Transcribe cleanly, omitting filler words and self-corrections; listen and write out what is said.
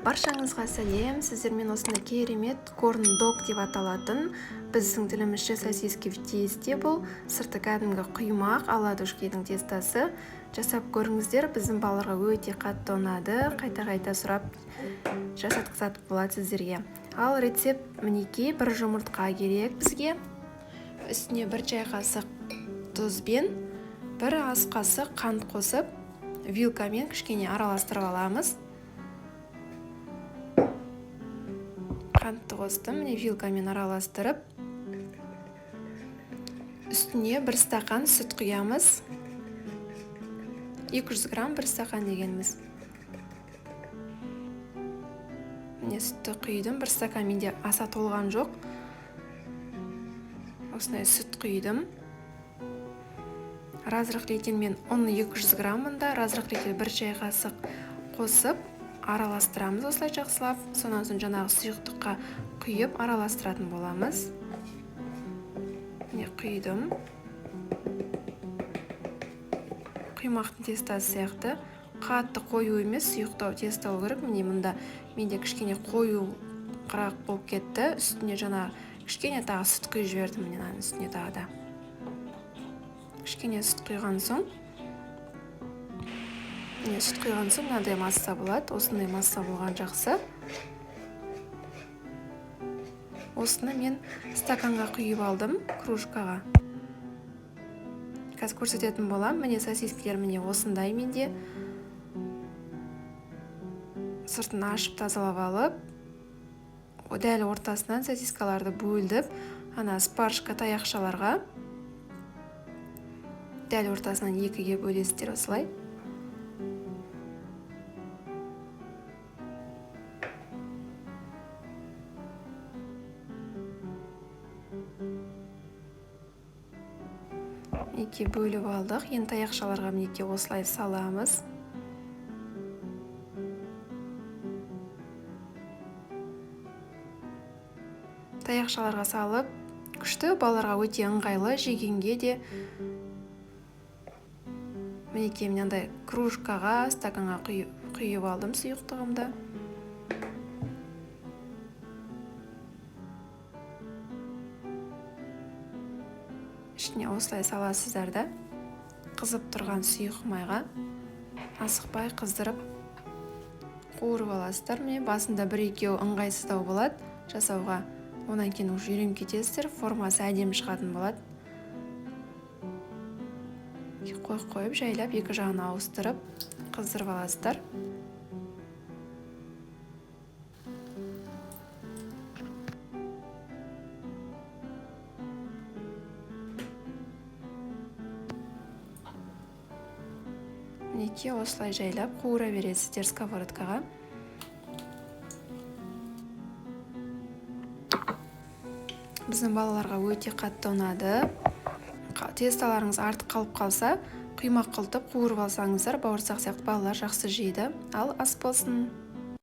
Баршаңызға сәлем. Сіздермен осындай керемет корн-дог деп аталатын біздің тілімізше сосиски в тесте. Бұл сырты кәдімгі құймақ, оладушкидің тестасы. Жасап көріңіздер, біздің балаларға өте қатты ұнады. Қайта-қайта сұрап жасатқызатын болады сіздерге. Ал рецепт мінекей, бір жұмыртқа керек бізге. Үстіне бір чай қасық тұзбен, бір ас қасық қант қосып, вилкамен кішкене араластырып аламыз. Қантты қостым, міне вилкамен араластырып, үстіне бір стақан сүт құямыз. 200 грамм бір стақан дегеніміз. Міне сүтті құйдым, бір стакан, менде аса толған жоқ. Осындай сүт құйдым. Разрыхлитель мен ұн 200 граммында, разрыхлитель бір чай қасық қосып, араластырамыз осылай жақсылап. Сонан соң жаңағы сұйықтыққа құйып араластыратын боламыз. Міне құйдым. Құймақтың тестасы сияқты қатты қою емес, сұйықтау тестау керек. Міне мұнда менде кішкене қою қырақ болып кетті. Үстіне жаңағы кішкене тағы сүт құйып жібердім. Міне үстіне тағы да кішкене сүт құйған соң, мынадай масса болады. Осындай масса болған жақсы. Осыны мен стаканға құйып алдым, кружкаға. Қазір көрсететін болам. Міне сосискілер міне осындай менде. Сыртын ашып тазалап алып, дәл ортасынан сосискаларды бөлдіп, ана спаржка таяқшаларға дәл ортасынан екіге бөлесіздер осылай. Екі бөліп алдық. Енді таяқшаларға мінекей осылай саламыз. Таяқшаларға салып, күшті, балаларға өте ыңғайлы, жегенге де. Мінекей мынандай кружкаға, стаканға құйып алдым сұйықтығымды. Ішіне осылай саласыздар да, қызып тұрған сұйық майға асықпай қыздырып қуырып аласыздар. Міне басында бір-екеу ыңғайсыздау болады жасауға. Онан кейін үйреніп кетесіздер, формасы әдемі шығатын болады. Қойып жайлап екі жағына ауыстырып қыздырып аласыздар. Мінекей осылай жайлап қуыра бересіздер сковородкаға. Біздің балаларға өте қатты ұнады. Тесталарыңыз артық қалып қалса, құймақ қылтып қуырып алсаңыздар, бауырсақ сияқты балалар жақсы жейді. Ал ас болсын.